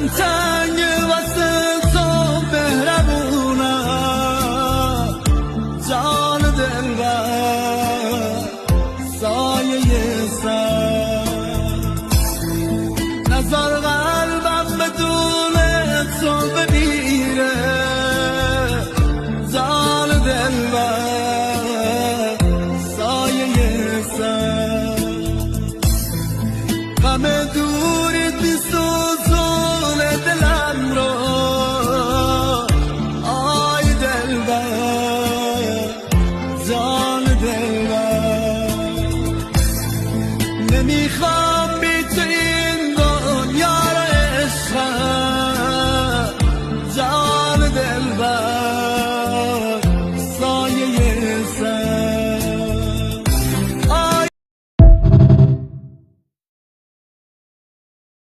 دلم تنگ واسه تو مهربونم جان دلبر سایه سر نظر قلبم بدون تو بمیره جان دلبر سایه سر غم دوری بی‌سوزون دلم رو آی دلبر جان دلبر نمیخوام